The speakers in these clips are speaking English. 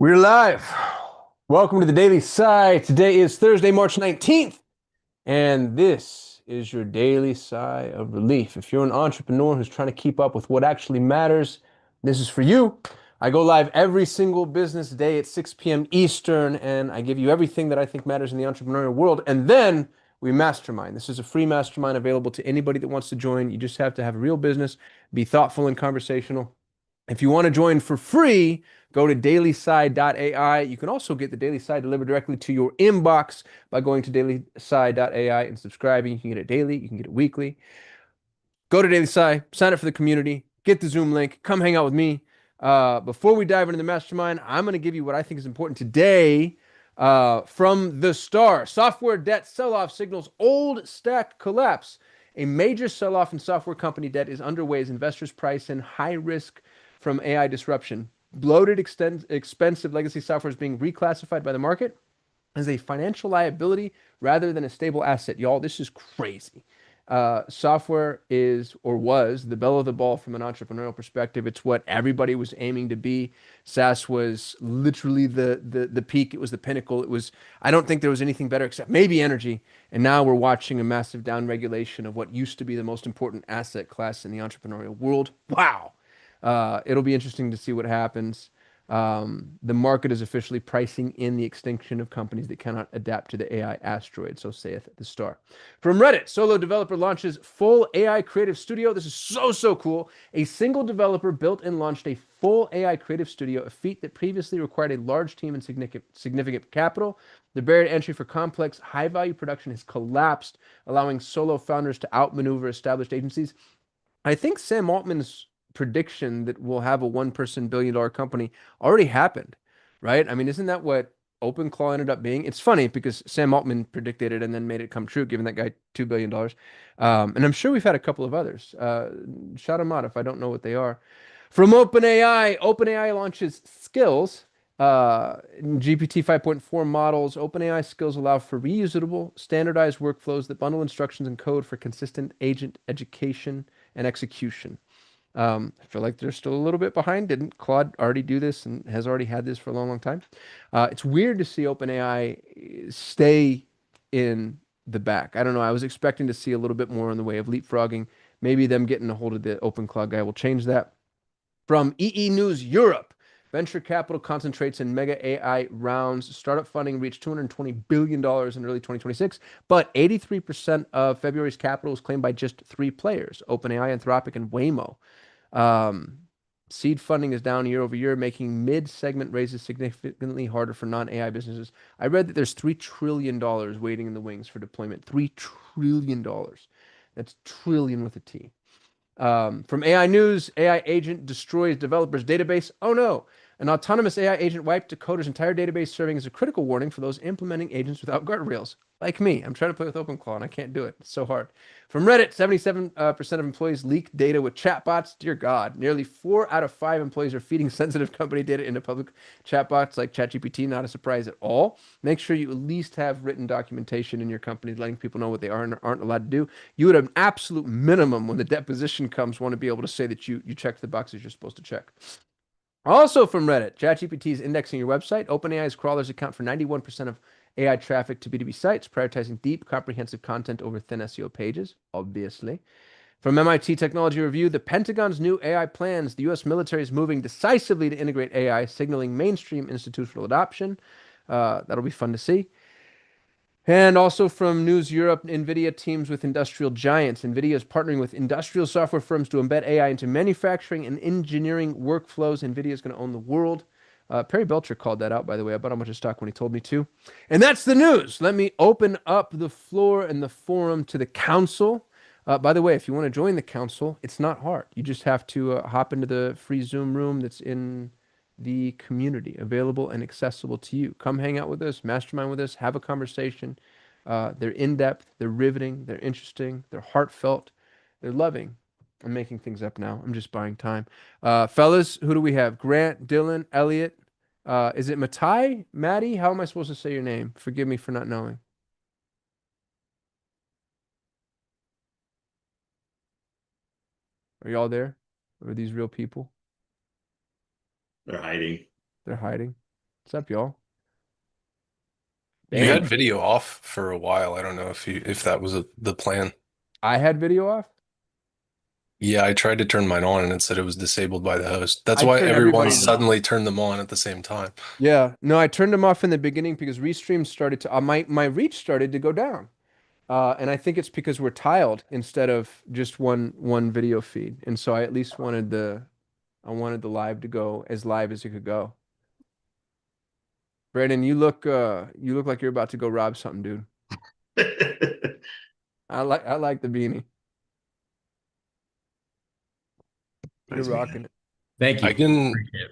We're live. Welcome to the Daily Sigh. Today is Thursday, March 19th, and this is your daily sigh of relief. If you're an entrepreneur who's trying to keep up with what actually matters, this is for you. I go live every single business day at 6 p.m. Eastern, and I give you everything that I think matters in the entrepreneurial world, and then we mastermind. This is a free mastermind available to anybody that wants to join. You just have to have a real business, be thoughtful and conversational. If you want to join for free, go to dailysigh.ai. You can also get the Daily Sigh delivered directly to your inbox by going to dailysigh.ai and subscribing. You can get it daily, you can get it weekly. Go to Daily Sigh, sign up for the community, get the Zoom link, come hang out with me. Before we dive into the mastermind, I'm going to give you what I think is important today from the Star. Software debt sell-off signals old stack collapse. A major sell-off in software company debt is underway as investors price in high risk from AI disruption. Bloated, expensive legacy software is being reclassified by the market as a financial liability rather than a stable asset. Y'all, this is crazy. Software is or was the belle of the ball from an entrepreneurial perspective. It's what everybody was aiming to be. SaaS was literally the peak. It was the pinnacle. It was, I don't think there was anything better except maybe energy. And now we're watching a massive downregulation of what used to be the most important asset class in the entrepreneurial world. Wow. It'll be interesting to see what happens. The market is officially pricing in the extinction of companies that cannot adapt to the AI asteroid, so saith the Star. From Reddit, solo developer launches full AI creative studio. This is so cool. A single developer built and launched a full AI creative studio, a feat that previously required a large team and significant capital. The barrier to entry for complex, high-value production has collapsed, allowing solo founders to outmaneuver established agencies. I think Sam Altman's prediction that we'll have a one-person billion-dollar company already happened, right? I mean, isn't that what OpenClaw ended up being? It's funny because Sam Altman predicted it and then made it come true, giving that guy $2 billion. And I'm sure we've had a couple of others. Shout them out if I don't know what they are. From OpenAI, OpenAI launches Skills. GPT 5.4 models, OpenAI Skills allow for reusable, standardized workflows that bundle instructions and code for consistent agent education and execution. I feel like they're still a little bit behind. Didn't Claude already do this and has already had this for a long time? It's weird to see OpenAI stay in the back. I don't know. I was expecting to see a little bit more in the way of leapfrogging. Maybe them getting a hold of the OpenClaw guy will change that. From EE News Europe, venture capital concentrates in mega AI rounds. Startup funding reached $220 billion in early 2026, but 83% of February's capital was claimed by just three players, OpenAI, Anthropic, and Waymo. Um, Seed funding is down year over year, making mid-segment raises significantly harder for non-AI businesses. I read that there's $3 trillion waiting in the wings for deployment. $3 trillion. That's trillion with a T. From AI News, AI agent destroys developers' database. Oh no. An autonomous AI agent wiped a coder's entire database, serving as a critical warning for those implementing agents without guardrails. Like me, I'm trying to play with OpenClaw and I can't do it. It's so hard. From Reddit, 77% of employees leak data with chatbots. Dear God, nearly 4 out of 5 employees are feeding sensitive company data into public chatbots like ChatGPT. Not a surprise at all. Make sure you at least have written documentation in your company letting people know what they are and aren't allowed to do. You would, at an absolute minimum, when the deposition comes, want to be able to say that you checked the boxes you're supposed to check. Also from Reddit, ChatGPT is indexing your website. OpenAI's crawlers account for 91% of AI traffic to B2B sites, prioritizing deep, comprehensive content over thin SEO pages, obviously. From MIT Technology Review, the Pentagon's new AI plans. The U.S. military is moving decisively to integrate AI, signaling mainstream institutional adoption. That'll be fun to see. And also from News Europe, NVIDIA teams with industrial giants. NVIDIA is partnering with industrial software firms to embed AI into manufacturing and engineering workflows. NVIDIA is going to own the world. Perry Belcher called that out, by the way. I bought a bunch of stock when he told me to. And that's the news. Let me open up the floor and the forum to the council. By the way, if you want to join the council, it's not hard. You just have to hop into the free Zoom room that's in the community, available and accessible to you. Come hang out with us, mastermind with us, have a conversation. They're in depth, they're riveting, they're interesting, they're heartfelt, they're loving. I'm making things up now. I'm just buying time. Fellas, who do we have? Grant, Dylan, Elliot. Is it Matai? Maddie? How am I supposed to say your name? Forgive me for not knowing. Are y'all there? Or are these real people? They're hiding. They're hiding. What's up, y'all? You had Damn. video off for a while. I don't know if that was the plan. I had video off. Yeah, I tried to turn mine on and it said it was disabled by the host. That's I why turned everyone everybody's off. suddenly turned them on at the same time. Yeah. No, I turned them off in the beginning because restream started to my reach started to go down. And I think it's because we're tiled instead of just one video feed. And so I at least wanted the live to go as live as it could go. Brandon, you look like you're about to go rob something, dude. I like the beanie. You're Nice, man. rocking it. Thank I you. can Appreciate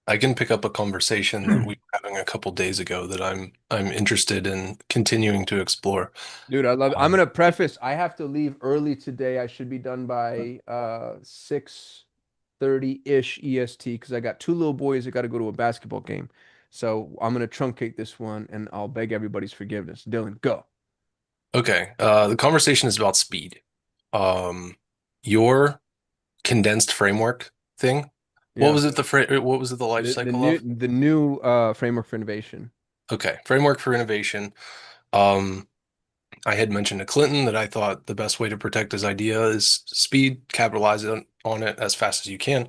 I can pick up a conversation that we were having a couple days ago that I'm interested in continuing to explore. Dude, I love it. I'm Um, gonna preface, I have to leave early today. I should be done by 6:30-ish EST because I got two little boys that got to go to a basketball game. So I'm gonna truncate this one and I'll beg everybody's forgiveness. Dylan, go. okay, the conversation is about speed. Um, your condensed framework thing. Yeah. What was it the life The cycle new of? the new framework for innovation. Okay, framework for innovation. Um, I had mentioned to Clinton that I thought the best way to protect his idea is speed, capitalize on it as fast as you can.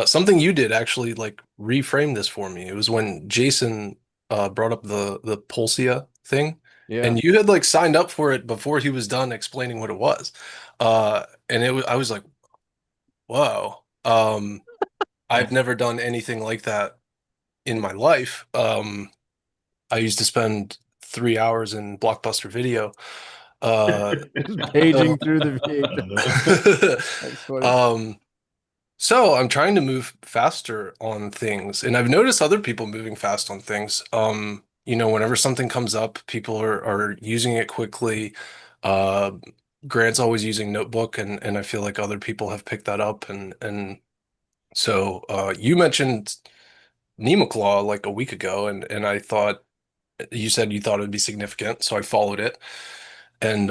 Something you did actually like reframe this for me. It was when Jason brought up the Pulsia thing, Yeah. and you had like signed up for it before he was done explaining what it was. And I was like, whoa. I've never done anything like that in my life. I used to spend 3 hours in Blockbuster Video. Uh, Just so, paging through the V8. That's funny. um, so I'm trying to move faster on things, and I've noticed other people moving fast on things. Whenever something comes up, people are using it quickly. Uh, Grant's always using Notebook, and I feel like other people have picked that up, and so you mentioned Nemoclaw like a week ago, and I thought you said you thought it would be significant, so I followed it, and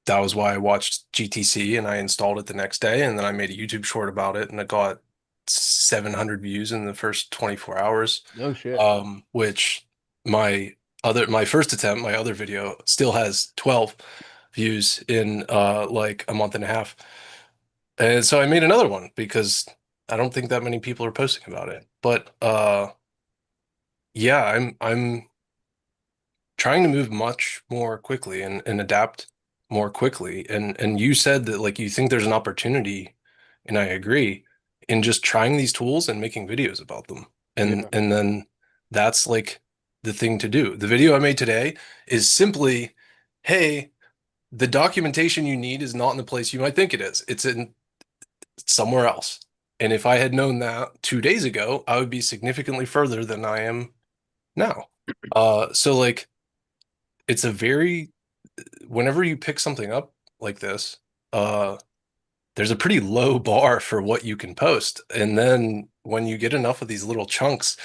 that was why I watched GTC and I installed it the next day, and then I made a YouTube short about it, and it got 700 views in the first 24 hours. No shit. Which my first attempt, my other video, still has 12 views in like a month and a half. And so I made another one because I don't think that many people are posting about it. But yeah, I'm trying to move much more quickly and adapt more quickly. And you said that like you think there's an opportunity, and I agree, in just trying these tools and making videos about them. And Yeah. and then that's like the thing to do. The video I made today is simply, hey, the documentation you need is not in the place you might think it is. It's in somewhere else. And if I had known that 2 days ago, I would be significantly further than I am now. So like it's a very whenever you pick something up like this, uh, there's a pretty low bar for what you can post. And then when you get enough of these little chunks,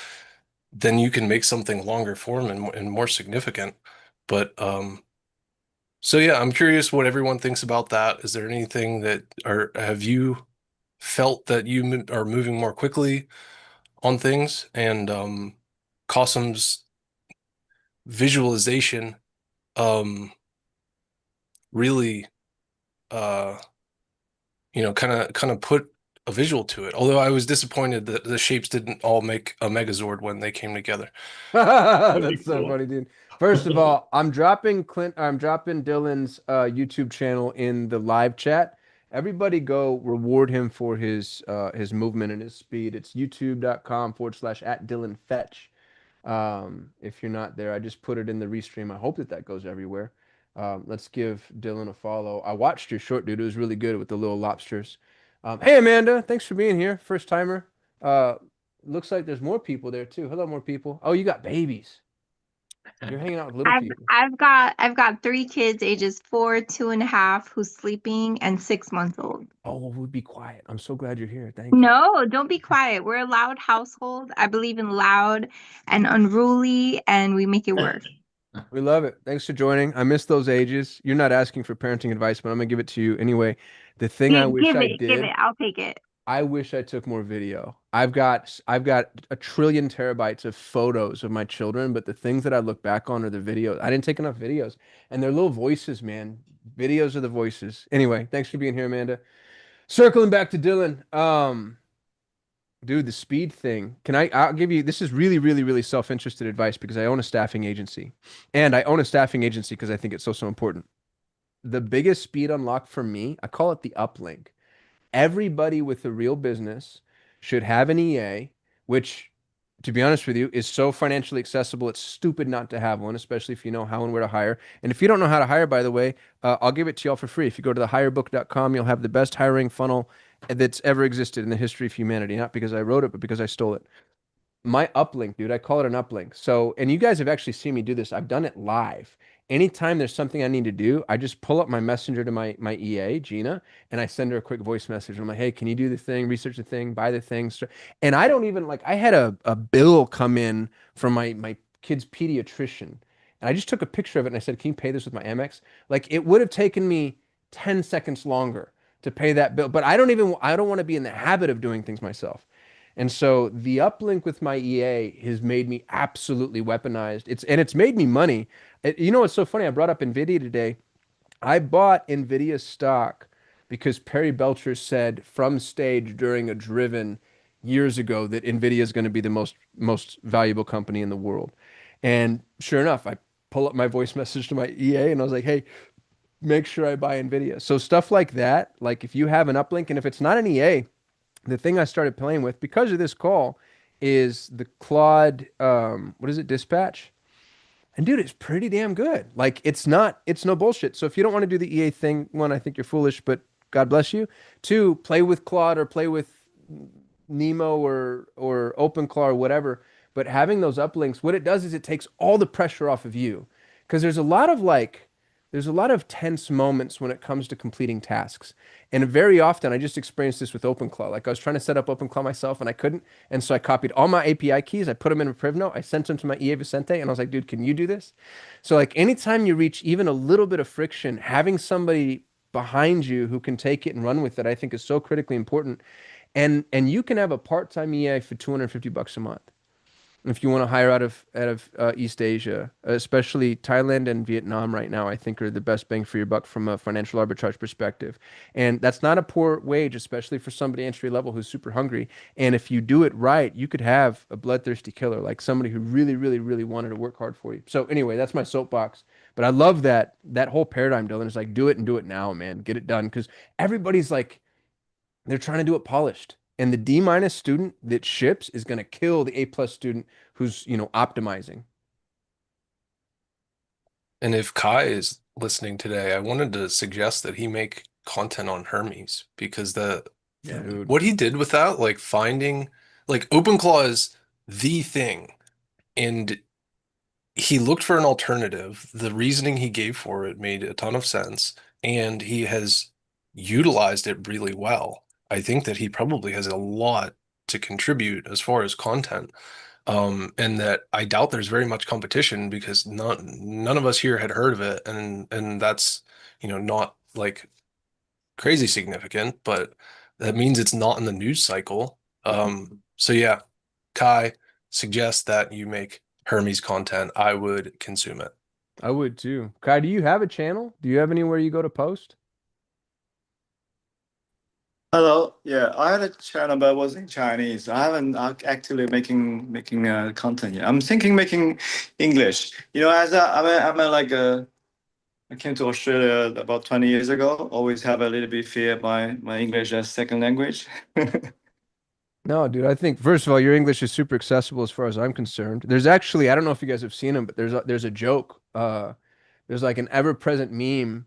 then you can make something longer form and more significant. But so yeah, I'm curious what everyone thinks about that. Is there anything that or have you felt that are moving more quickly on things? And Qasim's visualization really uh kind of put a visual to it. Although I was disappointed that the shapes didn't all make a Megazord when they came together. That's it. so Cool. funny, dude. First of all, I'm dropping Dylan's YouTube channel in the live chat. Everybody go reward him for his movement and his speed. It's youtube.com/ at Dylan Fetch. If you're not there, I just put it in the restream. I hope that goes everywhere. Let's give Dylan a follow. I watched your short, dude. It was really good with the little lobsters. Hey, Amanda, thanks for being here. First timer. Uh, looks like there's more people there too. Hello, more people. Oh, you got babies. You're hanging out with little I've people. I've got three kids, ages 4, 2.5, who's sleeping, and 6 months old. Oh, well, we'd be quiet. I'm so glad you're here. Thank you. No, don't be quiet. We're a loud household. I believe in loud and unruly, and we make it work. We love it. Thanks for joining. I miss those ages. You're not asking for parenting advice, but I'm gonna give it to you anyway. The thing I wish Give I it, give did, it. I'll take it. I wish I took more video. I've got a trillion terabytes of photos of my children, but the things that I look back on are the videos. I didn't take enough videos. And they're little voices, man. Videos are the voices. Anyway, thanks for being here, Amanda. Circling back to Dylan. Dude, the speed thing. I'll give you, this is really, really, really self-interested advice because I own a staffing agency. And I own a staffing agency because I think it's so, so important. The biggest speed unlock for me, I call it the uplink. Everybody with a real business should have an EA, which, to be honest with you, is so financially accessible. It's stupid not to have one, especially if you know how and where to hire. And if you don't know how to hire, by the way, I'll give it to y'all for free. If you go to thehirebook.com, you'll have the best hiring funnel that's ever existed in the history of humanity. Not because I wrote it, but because I stole it. My uplink, dude, I call it an uplink. So, and you guys have actually seen me do this. I've done it live. Anytime there's something I need to do, I just pull up my messenger to my EA, Gina, and I send her a quick voice message. I'm like, hey, can you do the thing, research the thing, buy the thing? And I don't even like, I had a bill come in from my kid's pediatrician. And I just took a picture of it and I said, can you pay this with my Amex? Like it would have taken me 10 seconds longer to pay that bill. But I don't want to be in the habit of doing things myself. And so the uplink with my EA has made me absolutely weaponized. It's made me money. You know what's so funny? I brought up Nvidia today. I bought Nvidia stock because Perry Belcher said from stage during a driven years ago that Nvidia is going to be the most valuable company in the world. And sure enough, I pull up my voice message to my EA and I was like, "Hey, make sure I buy Nvidia." So stuff like that, like if you have an uplink and if it's not an EA, the thing I started playing with because of this call is the Claude, what is it, Dispatch? And dude, it's pretty damn good. Like it's no bullshit. So if you don't want to do the EA thing, one, I think you're foolish, but God bless you. Two, play with Claude or play with Nemo or OpenClaw or whatever. But having those uplinks, what it does is it takes all the pressure off of you. Because there's a lot of tense moments when it comes to completing tasks. And very often I just experienced this with OpenClaw. Like I was trying to set up OpenClaw myself and I couldn't. And so I copied all my API keys, I put them in a Privno, I sent them to my EA Vicente, and I was like, dude, can you do this? So like anytime you reach even a little bit of friction, having somebody behind you who can take it and run with it, I think is so critically important. And you can have a part-time EA for 250 bucks a month if you want to hire out of East Asia, especially Thailand and Vietnam right now, I think are the best bang for your buck from a financial arbitrage perspective. And that's not a poor wage, especially for somebody entry level who's super hungry. And if you do it right, you could have a bloodthirsty killer, like somebody who really, really, really wanted to work hard for you. So anyway, that's my soapbox. But I love that whole paradigm, Dylan. It's like do it and do it now, man. Get it done. Because everybody's like they're trying to do it polished. And the D minus student that ships is going to kill the A plus student who's, optimizing. And if Kai is listening today, I wanted to suggest that he make content on Hermes because the Yeah, dude. what he did with that, like finding like OpenClaw is the thing. And he looked for an alternative. The reasoning he gave for it made a ton of sense, and he has utilized it really well. I think that he probably has a lot to contribute as far as content. And that I doubt there's very much competition because none of us here had heard of it, and that's not like crazy significant, but that means it's not in the news cycle. So yeah, Kai suggests that you make Hermes content. I would consume it. I would too. Kai, do you have a channel? Do you have anywhere you go to post? Hello. Yeah, I had a channel, but it was in Chinese. I haven't actively making content yet. I'm thinking making English. As I came to Australia about 20 years ago. Always have a little bit fear of my English as second language. No, dude, I think first of all, your English is super accessible as far as I'm concerned. There's actually, I don't know if you guys have seen them, but there's a joke. There's like an ever-present meme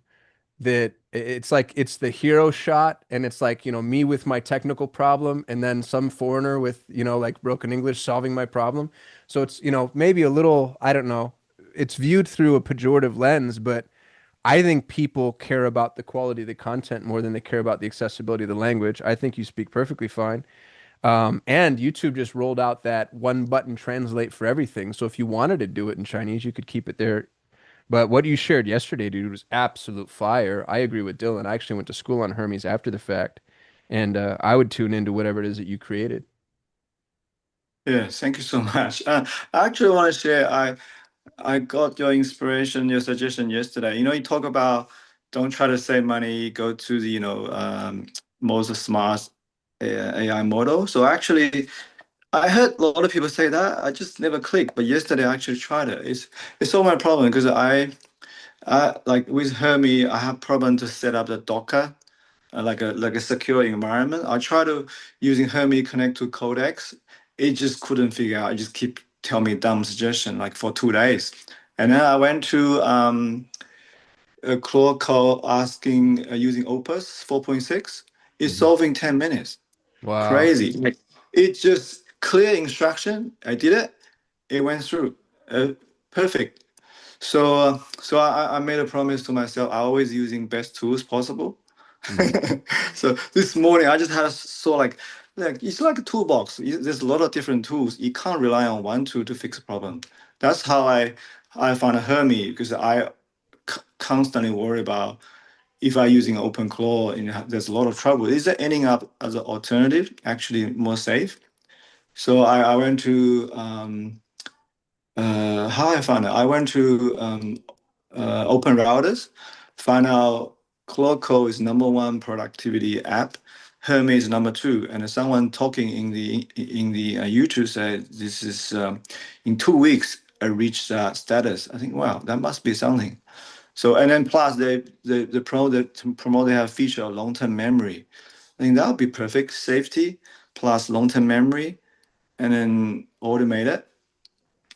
that it's like it's the hero shot and it's like, me with my technical problem and then some foreigner with, like broken English solving my problem. So it's, maybe a little, I don't know, it's viewed through a pejorative lens, but I think people care about the quality of the content more than they care about the accessibility of the language. I think you speak perfectly fine. And YouTube just rolled out that one button translate for everything. So if you wanted to do it in Chinese, you could keep it there. But what you shared yesterday, dude, was absolute fire. I agree with Dylan. I actually went to school on Hermes after the fact. and I would tune into whatever it is that you created. Yeah, thank you so much. I actually want to share. I got your inspiration, your suggestion yesterday. You talk about don't try to save money, go to the most smart AI model. So actually, I heard a lot of people say that. I just never clicked. But yesterday, I actually tried it. It's all my problem because I like with Hermie, I have problem to set up the Docker like a secure environment. I try to using Hermie connect to Codex. It just couldn't figure out. It just keep tell me dumb suggestion like for 2 days. And then I went to a Claude call asking using Opus 4.6. It's Mhm. solving 10 minutes. Wow. Crazy. Like it just clear instruction. I did it. It went through. Perfect. So I made a promise to myself. I always using best tools possible. Mhm. So this morning I just had saw like it's like a toolbox. There's a lot of different tools. You can't rely on one tool to fix a problem. That's how I found Hermie because I constantly worry about if I using OpenClaw and there's a lot of trouble. Is there ending up as an alternative actually more safe? So I went to how I found it. I went to Open Routers, find out Cloudco is number one productivity app. Hermes is number two, and someone talking in the YouTube said this is in 2 weeks I reached that status. I think wow, that must be something. So and then plus they promote they have feature of long term memory. I think that would be perfect. Safety plus long term memory, and then automate it.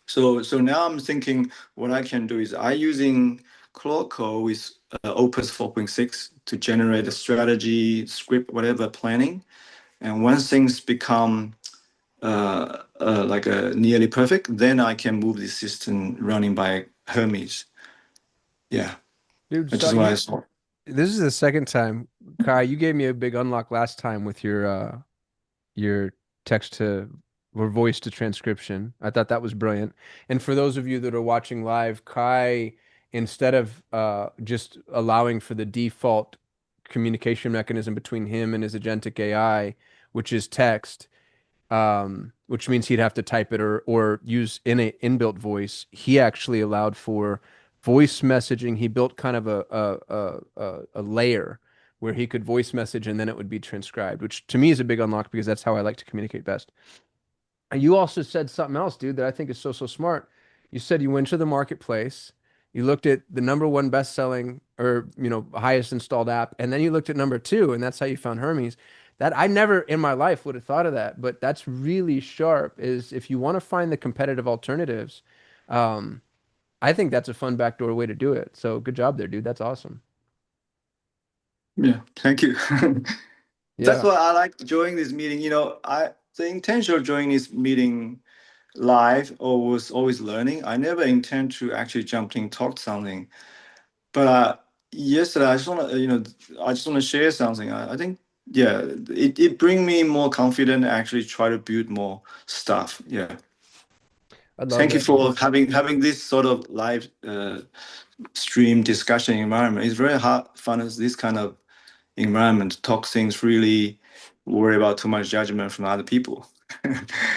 So now I'm thinking what I can do is I using Claude Code with Opus 4.6 to generate a strategy, script, whatever planning. And once things become like a nearly perfect, then I can move the system running by Hermes. Yeah, Dude, which so is what I you saw. this is the second time, Kai, you gave me a big unlock last time with your text to or voice to transcription. I thought that was brilliant. And for those of you that are watching live, Kai, instead of just allowing for the default communication mechanism between him and his agentic AI, which is text, which means he'd have to type it or use in a inbuilt voice. He actually allowed for voice messaging. He built kind of a layer where he could voice message and then it would be transcribed, which to me is a big unlock because that's how I like to communicate best. And you also said something else, dude, that I think is so smart. You said you went to the marketplace, you looked at the number one best-selling or highest installed app, and then you looked at number two, and that's how you found Hermes. That I never in my life would have thought of that, but that's really sharp. Is if you want to find the competitive alternatives, um, I think that's a fun backdoor way to do it. So good job there, dude. That's awesome. Yeah, thank you. That's Yeah, why I like joining this meeting. I the intention of joining this meeting live or was always learning. I never intend to actually jump in talk something. But yesterday I just want to share something. I think yeah, it bring me more confident to actually try to build more stuff. Yeah. I love Thank you that, dude. for having this sort of live stream discussion environment. It's very hard fun as this kind of environment to talk things really worry about too much judgment from other people.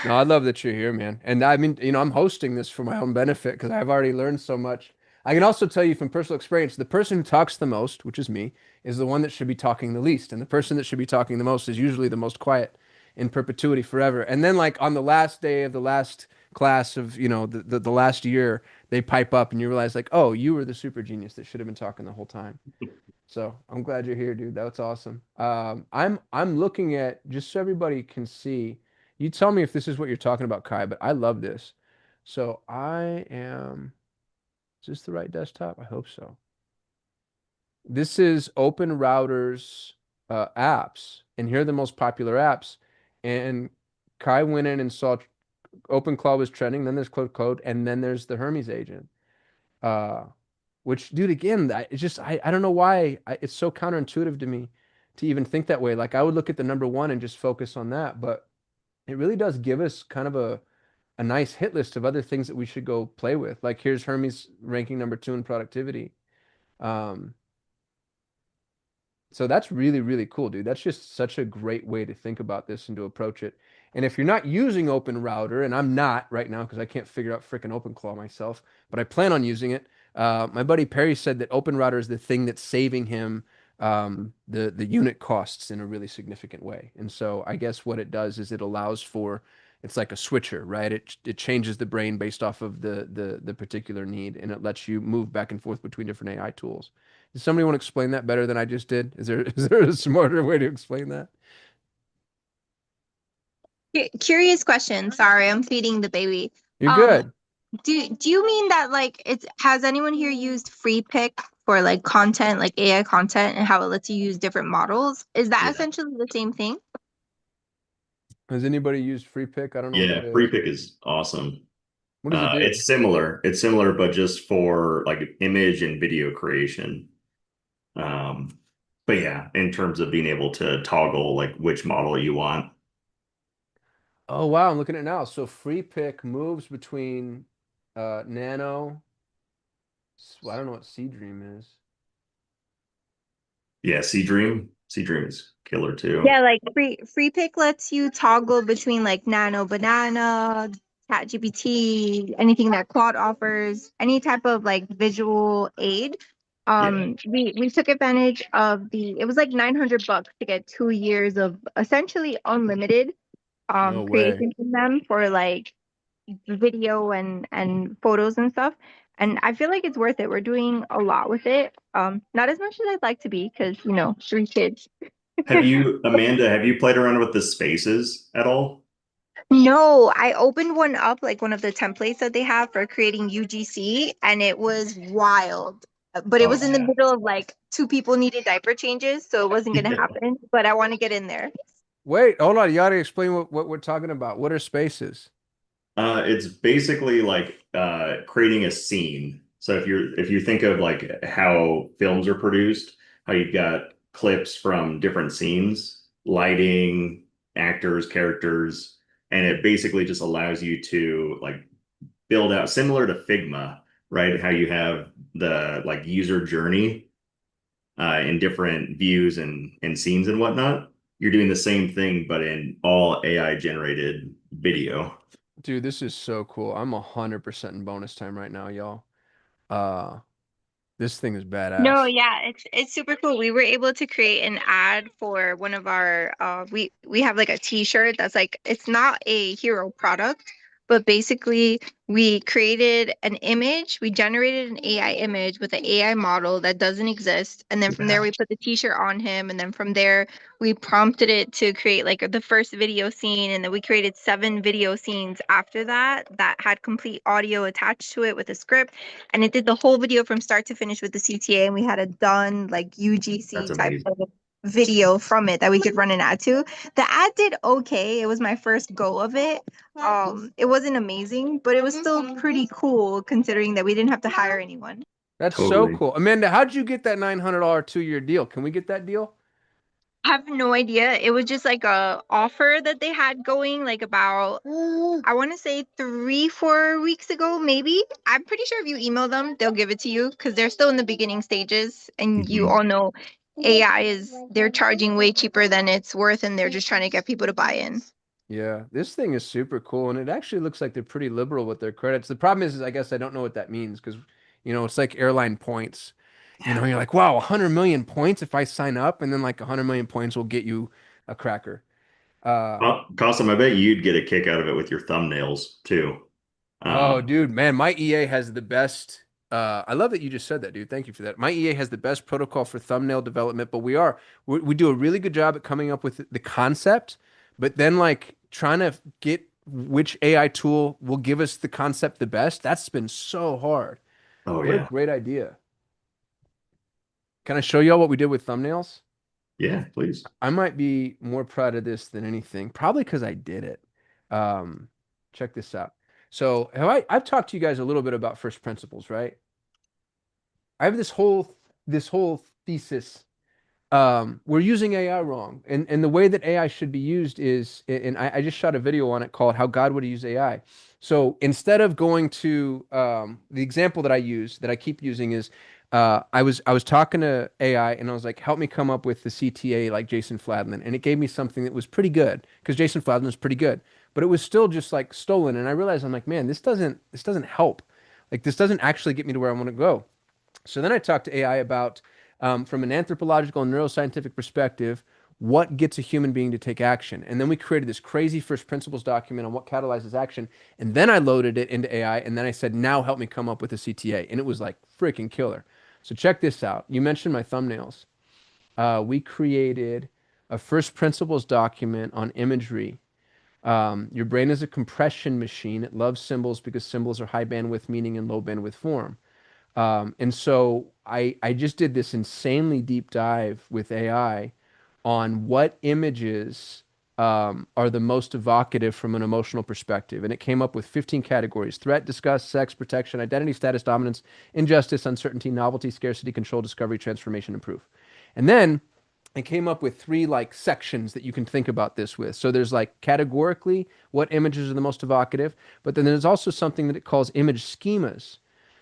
No, I love that you're here, man. And I mean, I'm hosting this for my own benefit because I've already learned so much. I can also tell you from personal experience, the person who talks the most, which is me, is the one that should be talking the least. And the person that should be talking the most is usually the most quiet in perpetuity forever. And then like on the last day of the last class of, the last year, they pipe up and you realize like, oh, you were the super genius that should have been talking the whole time. So I'm glad you're here, dude. That's awesome. I'm looking at just so everybody can see. You tell me if this is what you're talking about, Kai, but I love this. So I am, is this the right desktop? I hope so. This is Open Router's apps, and here are the most popular apps. And Kai went in and saw OpenClaw was trending, then there's Cloud Code, and then there's the Hermes agent. Uh, which, dude, again, it's just I don't know why it's so counterintuitive to me to even think that way. Like I would look at the number one and just focus on that, but it really does give us kind of a nice hit list of other things that we should go play with. Like here's Hermes ranking number two in productivity. Um, So that's really, really cool, dude. That's just such a great way to think about this and to approach it. And if you're not using Open Router, and I'm not right now because I can't figure out frickin' OpenClaw myself, but I plan on using it. My buddy Perry said that Open Router is the thing that's saving him the unit costs in a really significant way. And so I guess what it does is it allows for it's like a switcher, right? It changes the brain based off of the particular need, and it lets you move back and forth between different AI tools. Does somebody want to explain that better than I just did? Is there a smarter way to explain that? Curious question. Sorry, I'm feeding the baby. You're Um, good. do you mean that like it's has anyone here used free pick for like content, like AI content, and how it lets you use different models? Is that Yeah. essentially the same thing? Has anybody used free pick? I don't know what Yeah, that free is. pick is awesome. What does it do? It's similar. It's similar, but just for like image and video creation. Um, but yeah, in terms of being able to toggle like which model you want. Oh wow, I'm looking at it now. So free pick moves between nano. I don't know what Sea Dream is. Yeah, Sea Dream. Sea Dream is killer too. Yeah, like free pick lets you toggle between like Nano Banana, ChatGPT, anything that Claude offers, any type of like visual aid. Yeah, We took advantage of it was like $900 to get 2 years of essentially unlimited No way. creation from them for like video and photos and stuff. And I feel like it's worth it. We're doing a lot with it. Not as much as I'd like to be because, 3 kids. Amanda, have you played around with the spaces at all? No, I opened one up, like one of the templates that they have for creating UGC, and it was wild. But it Oh was in the yeah. middle of like two people needed diaper changes, so it wasn't gonna Yeah. happen. But I want to get in there. Wait, hold on. You gotta explain what we're talking about. What are spaces? It's basically like creating a scene. So if you think of like how films are produced, how you've got clips from different scenes, lighting, actors, characters, and it basically just allows you to like build out similar to Figma, right? How you have the like user journey in different views and scenes and whatnot. You're doing the same thing, but in all AI generated video. Dude, this is so cool. I'm 100% in bonus time right now, y'all. Uh, this thing is No, badass. yeah, it's super cool. We were able to create an ad for one of our we have like a t-shirt that's like it's not a hero product, but basically we created an image, we generated an AI image with an AI model that doesn't exist, and then from there we put the t-shirt on him, and then from there we prompted it to create like the first video scene, and then we created 7 video scenes after that that had complete audio attached to it with a script, and it did the whole video from start to finish with the CTA, and we had a done like That's UGC type amazing. of video from it that we could run an ad to. The ad did okay. It was my first go of it. It wasn't amazing, but it was still pretty cool considering that we didn't have to hire anyone. That's so Totally. cool. Amanda, how'd you get that $900 2-year deal? Can we get that deal? I have no idea. It was just like a offer that they had going like about I want to say 3, 4 weeks ago, maybe. I'm pretty sure if you email them, they'll give it to you because they're still in the beginning stages. And you Mhm. all know AI they're charging way cheaper than it's worth, and they're just trying to get people to buy in. Yeah, this thing is super cool, and it actually looks like they're pretty liberal with their credits. The problem is I guess I don't know what that means because, it's like airline points. You're like, wow, 100 million points if I sign up, and then like 100 million points will get you a cracker. Uh, Well, Costum, I bet you'd get a kick out of it with your thumbnails too. oh, Um, dude, man, my EA has the best. I love that you just said that, dude. Thank you for that. My EA has the best protocol for thumbnail development, but we do a really good job at coming up with the concept, but then like trying to get which AI tool will give us the concept the best. That's been so hard. oh What a yeah. great idea. Can I show y'all what we did with thumbnails? Yeah, please. I might be more proud of this than anything, probably because I did it. Um, check this out. So I've talked to you guys a little bit about first principles, right? I have this whole thesis. We're using AI wrong. And the way that AI should be used is, and I just shot a video on it called How God Would Use AI. So instead of going to the example that I use, that I keep using is I was talking to AI and I was like, help me come up with the CTA like Jason Fladman, and it gave me something that was pretty good because Jason Fladman was pretty good, but it was still just like stolen. And I realized I'm like, man, this doesn't help. Like this doesn't actually get me to where I want to go. So then I talked to AI about, from an anthropological and neuroscientific perspective, what gets a human being to take action. And then we created this crazy first principles document on what catalyzes action. And then I loaded it into AI. And then I said, now help me come up with a CTA. And it was like freaking killer. So check this out. You mentioned my thumbnails. We created a first principles document on imagery. Your brain is a compression machine. It loves symbols because symbols are high bandwidth meaning and low bandwidth form. And so I just did this insanely deep dive with AI on what images are the most evocative from an emotional perspective. And it came up with 15 categories: threat, disgust, sex, protection, identity, status, dominance, injustice, uncertainty, novelty, scarcity, control, discovery, transformation, and proof. And then it came up with three like sections that you can think about this with. So there's like categorically what images are the most evocative, but then there's also something that it calls image schemas.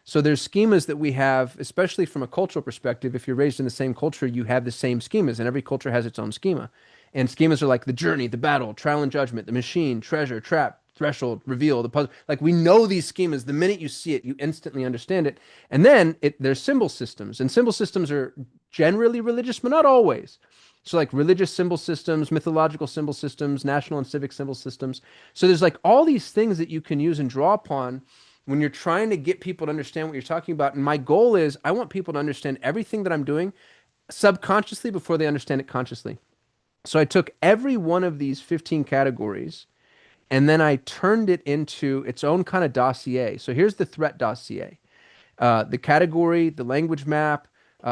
So there's schemas that we have, especially from a cultural perspective. If you're raised in the same culture, you have the same schemas, and every culture has its own schema. And schemas are like the journey, the battle, trial and judgment, the machine, treasure, trap, threshold, reveal, the puzzle. Like we know these schemas. The minute you see it, you instantly understand it. And then there's symbol systems, and symbol systems are generally religious, but not always. So like religious symbol systems, mythological symbol systems, national and civic symbol systems. So there's like all these things that you can use and draw upon when you're trying to get people to understand what you're talking about. And my goal is I want people to understand everything that I'm doing subconsciously before they understand it consciously. So I took every one of these 15 categories and then I turned it into its own kind of dossier. So here's the threat dossier: the category, the language map,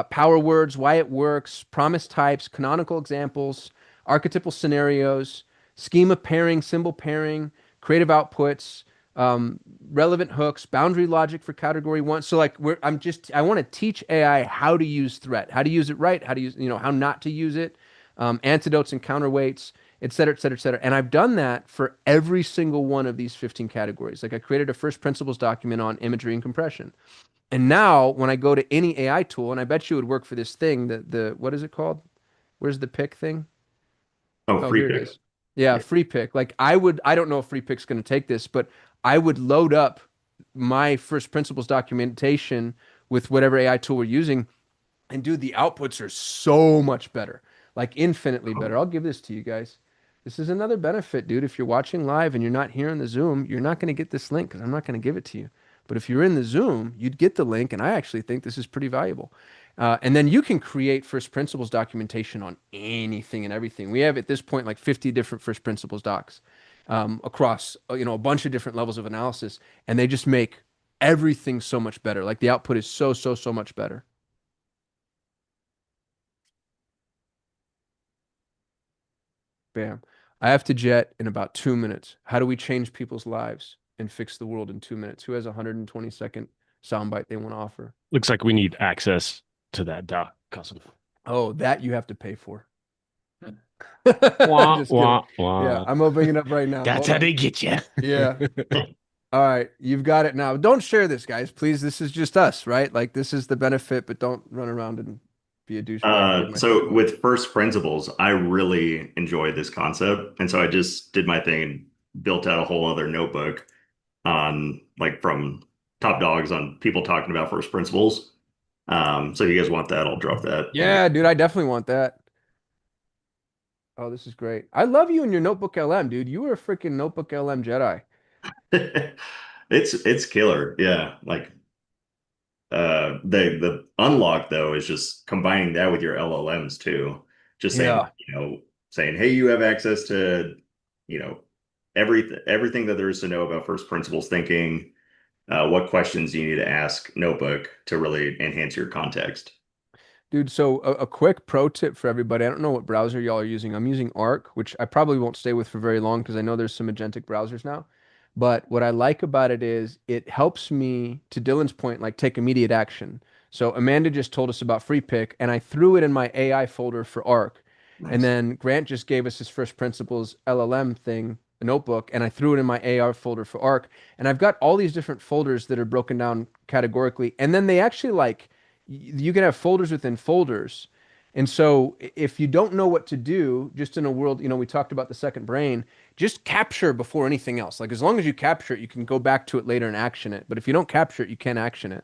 power words, why it works, promise types, canonical examples, archetypal scenarios, schema pairing, symbol pairing, creative outputs, um, relevant hooks, boundary logic for category one. So like I want to teach AI how to use threat, how to use it right, how to use, how not to use it, antidotes and counterweights, et cetera, et cetera, et cetera. And I've done that for every single one of these 15 categories. Like I created a first principles document on imagery and compression. And now when I go to any AI tool, and I bet you it would work for this thing, the what is it called? Where's the pick thing? Oh, Oh, free here it pick. is. Yeah, Yeah. free pick. Like I don't know if free pick's going to take this, but I would load up my first principles documentation with whatever AI tool we're using. And dude, the outputs are so much better, like infinitely better. Oh, I'll give this to you guys. This is another benefit, dude. If you're watching live and you're not here in the Zoom, you're not going to get this link because I'm not going to give it to you. But if you're in the Zoom, you'd get the link, and I actually think this is pretty valuable. And then you can create first principles documentation on anything and everything. We have at this point like 50 different first principles docs across a bunch of different levels of analysis, and they just make everything so much better. Like the output is so much better. Bam. I have to jet in about 2 minutes. How do we change people's lives and fix the world in 2 minutes? Who has a 120-second soundbite they want to offer? Looks like we need access to that doc custom. Oh, that you have to pay for. Wah, Just kidding. wah, Yeah, wah. I'm opening it up right now. That's Hold how on. they get you. Yeah. All right, you've got it now. Don't share this, guys, please. This is just us, right? Like this is the benefit, but don't run around and be a douchebag and give my So stuff with first principles, I really enjoyed this concept. And so I just did my thing and built out a whole other notebook on like from top dogs on people talking about first principles. So if you guys want that, I'll drop that link. Yeah, dude, I definitely want that. Oh, this is great. I love you and your Notebook LM, dude. You were a freaking Notebook LM Jedi. It's killer. Yeah. Like the unlock though is just combining that with your LLMs too. Just saying, Yeah. saying, hey, you have access to, you know, everything that there is to know about first principles thinking, what questions you need to ask Notebook to really enhance your context. Dude, so a quick pro tip for everybody. I don't know what browser y'all are using. I'm using Arc, which I probably won't stay with for very long because I know there's some agentic browsers now. But what I like about it is it helps me, to Dylan's point, like take immediate action. So Amanda just told us about free pick, and I threw it in my AI folder for Arc. And Nice. then Grant just gave us his first principles LLM thing, a notebook, and I threw it in my AR folder for Arc. And I've got all these different folders that are broken down categorically. And then they actually like You can have folders within folders. And so if you don't know what to do, just in a world, we talked about the second brain, just capture before anything else. Like as long as you capture it, you can go back to it later and action it. But if you don't capture it, you can't action it.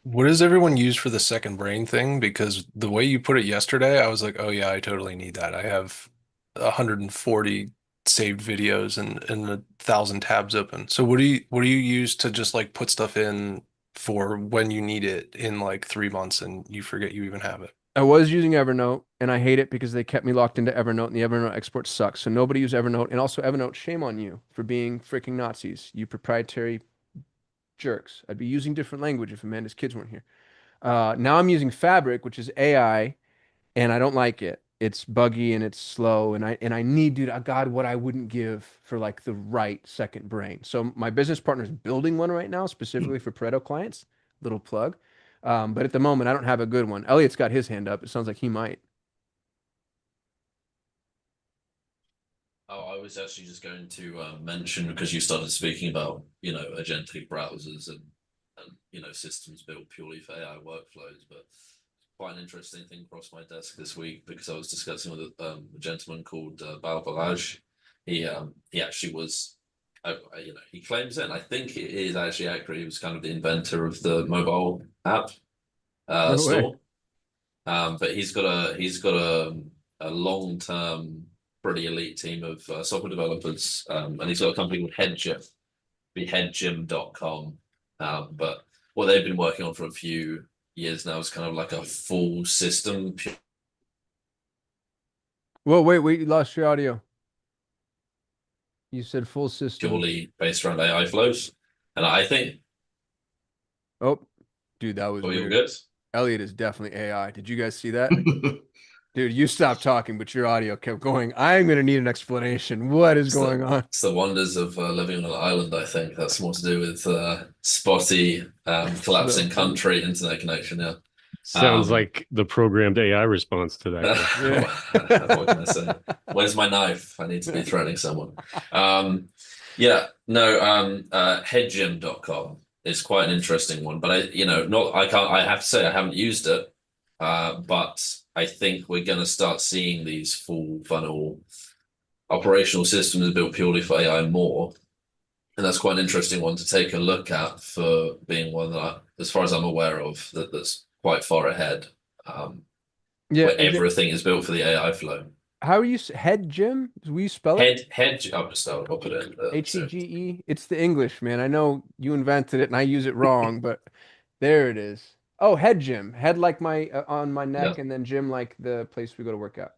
What does everyone use for the second brain thing? Because the way you put it yesterday, I was like, oh yeah, I totally need that. I have 140 saved videos and 1,000 tabs open. So what do you use to just like put stuff in for when you need it in like 3 months and you forget you even have it? I was using Evernote and I hate it because they kept me locked into Evernote and the Evernote export sucks. So nobody use Evernote. And also Evernote, shame on you for being freaking Nazis, you proprietary jerks. I'd be using different language if Amanda's kids weren't here. Now I'm using Fabric, which is AI, and I don't like it. It's buggy and it's slow, and I need, dude, God, what I wouldn't give for like the right second brain. So my business partner is building one right now, specifically for Pareto clients. Little plug. But at the moment, I don't have a good one. Elliot's got his hand up. It sounds like he might. Oh, I was actually just going to mention because you started speaking about, agentic browsers and systems built purely for AI workflows, but quite an interesting thing crossed my desk this week because I was discussing with a gentleman called Bal Balaj. He actually was, he claims it, and I think it is actually accurate. He was kind of the inventor of the mobile app No way. store. But he's got a long term, pretty elite team of software developers, and he's got a company called Headgym, be headgym.com. But what they've been working on for a few years now is kind of like a full system Whoa, wait, you lost your audio. You said full system. purely based around AI flows. And I think, Oh, dude, that was oh, you're weird. good. Elliot is definitely AI. Did you guys see that? Dude, you stopped talking, but your audio kept going. I'm going to need an explanation. What is going on? It's the wonders of living on an island, I think. That's more to do with spotty, collapsing So funny. country internet connection. Yeah. Sounds like the programmed AI response to that question. Yeah. What can I say? Where's my knife? I need to be threatening someone. Yeah, no, headgym.com is quite an interesting one, but I have to say I haven't used it. But I think we're going to start seeing these full funnel operational systems built purely for AI more. And that's quite an interesting one to take a look at for being one that, as far as I'm aware of, that's quite far ahead, Yeah. where everything is built for the AI flow. How are you? Head Gym? Will you spell it? I'll put it in Hege. It's the English, man. I know you invented it and I use it wrong, but there it is. Oh, head gym. Head like my on my Yeah. neck, and then gym like the place we go to work out.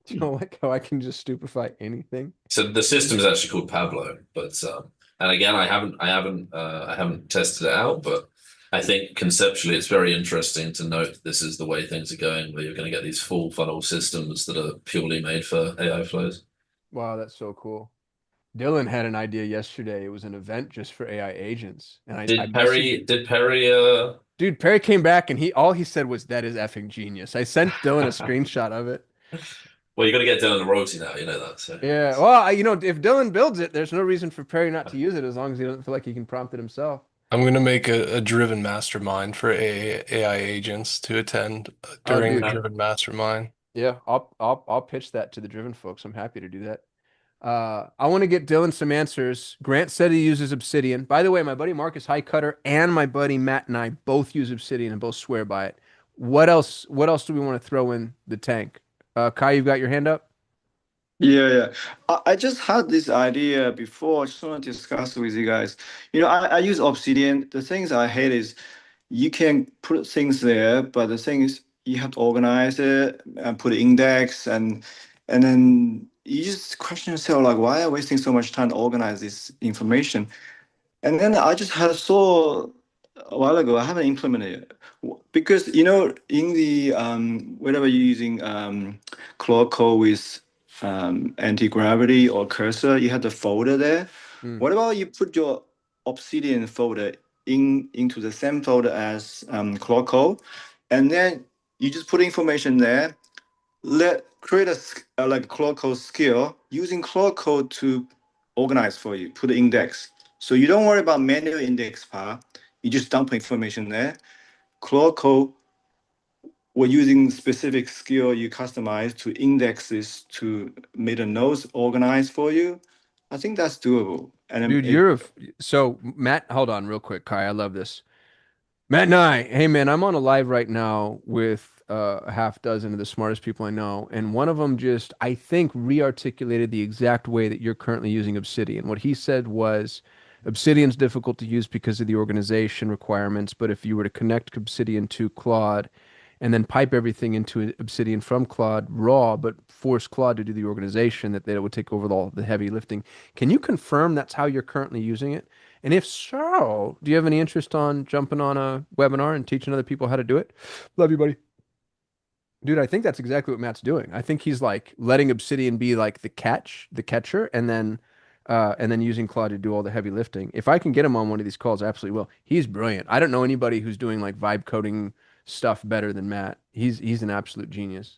Do you know like how I can just stupefy anything? So the system is actually called Pablo, but and again, I haven't tested it out, but I think conceptually it's very interesting to note this is the way things are going, where you're going to get these full funnel systems that are purely made for AI flows. Wow, that's so cool. Dylan had an idea yesterday. It was an event just for AI agents, and I Did messaged. Perry? Did Perry? Dude, Perry came back and all he said was, "That is effing genius." I sent Dylan a screenshot of it. Well, you got to get Dylan the royalty now. You know that. So Yeah, well, if Dylan builds it, there's no reason for Perry not to use it as long as he doesn't feel like he can prompt it himself. I'm gonna make a driven mastermind for AI agents to attend Oh, during the dude. driven mastermind. Yeah, I'll pitch that to the driven folks. I'm happy to do that. I want to get Dylan some answers. Grant said he uses Obsidian. By the way, my buddy Marcus Highcutter and my buddy Matt and I both use Obsidian and both swear by it. What else? What else do we want to throw in the tank? Kai, you've got your hand up? Yeah. I just had this idea before. I just want to discuss with you guys. I use Obsidian. The things I hate is you can put things there, but the thing is you have to organize it and put an index and then you just question yourself like, why am I wasting so much time to organize this information? And then I just had saw a while ago, I haven't implemented it because in the whenever you're using Claude Code with anti-gravity or cursor, you have the folder there. Hmm. What about you put your Obsidian folder into the same folder as Claude Code, and then you just put information there. Create a like Claude Code skill using Claude Code to organize for you, put the index. So you don't worry about manual index part. You just dump information there. Claude Code, we're using specific skill you customize to index this to make the nodes organized for you. I think that's doable. And Dude, so Matt, hold on real quick, Kai. I love this. Matt and I, hey man, I'm on a live right now with a half dozen of the smartest people I know, and one of them just, I think, re-articulated the exact way that you're currently using Obsidian. What he said was, Obsidian's difficult to use because of the organization requirements, but if you were to connect Obsidian to Claude and then pipe everything into Obsidian from Claude raw, but force Claude to do the organization, that it would take over all the heavy lifting. Can you confirm that's how you're currently using it? And if so, do you have any interest on jumping on a webinar and teaching other people how to do it? Love you, buddy. Dude, I think that's exactly what Matt's doing. I think he's like letting Obsidian be like the catcher, and then using Claude to do all the heavy lifting. If I can get him on one of these calls, I absolutely will. He's brilliant. I don't know anybody who's doing like vibe coding stuff better than Matt. He's an absolute genius.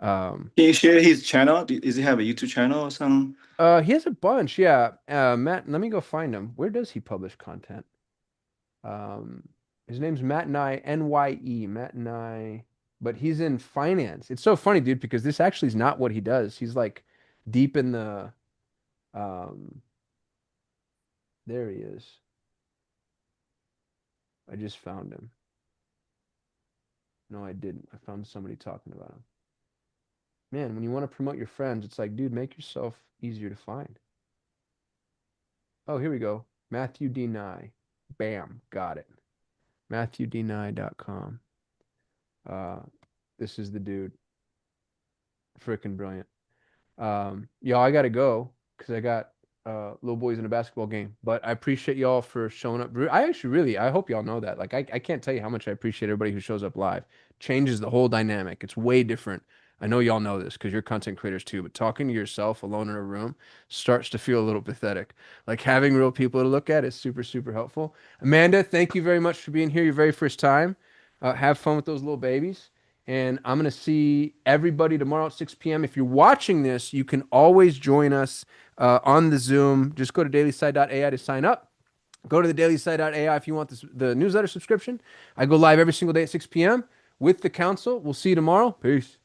can you share his channel? Does he have a YouTube channel or something? He has a bunch, yeah. Matt, let me go find him. Where does he publish content? His name's Matt Nye, NYE, Matt Nye, but he's in finance. It's so funny, dude, because this actually is not what he does. He's like deep in the, um, there he is. I just found him. No, I didn't. I found somebody talking about him. Man, when you want to promote your friends, it's like, dude, make yourself easier to find. Oh, here we go. Matthew D. Nye. Bam, got it. MatthewDNye.com. This is the dude. Freaking brilliant. Y'all, I gotta go because I got little boys in a basketball game. But I appreciate y'all for showing up. I actually really, I hope y'all know that. Like, I can't tell you how much I appreciate everybody who shows up live. Changes the whole dynamic. It's way different. I know y'all know this because you're content creators too, but talking to yourself alone in a room starts to feel a little pathetic. Like having real people to look at is super, super helpful. Amanda, thank you very much for being here your very first time. Have fun with those little babies. And I'm going to see everybody tomorrow at 6 p.m. If you're watching this, you can always join us on the Zoom. Just go to dailysigh.ai to sign up. Go to the dailysigh.ai if you want the newsletter subscription. I go live every single day at 6 p.m. with the council. We'll see you tomorrow. Peace.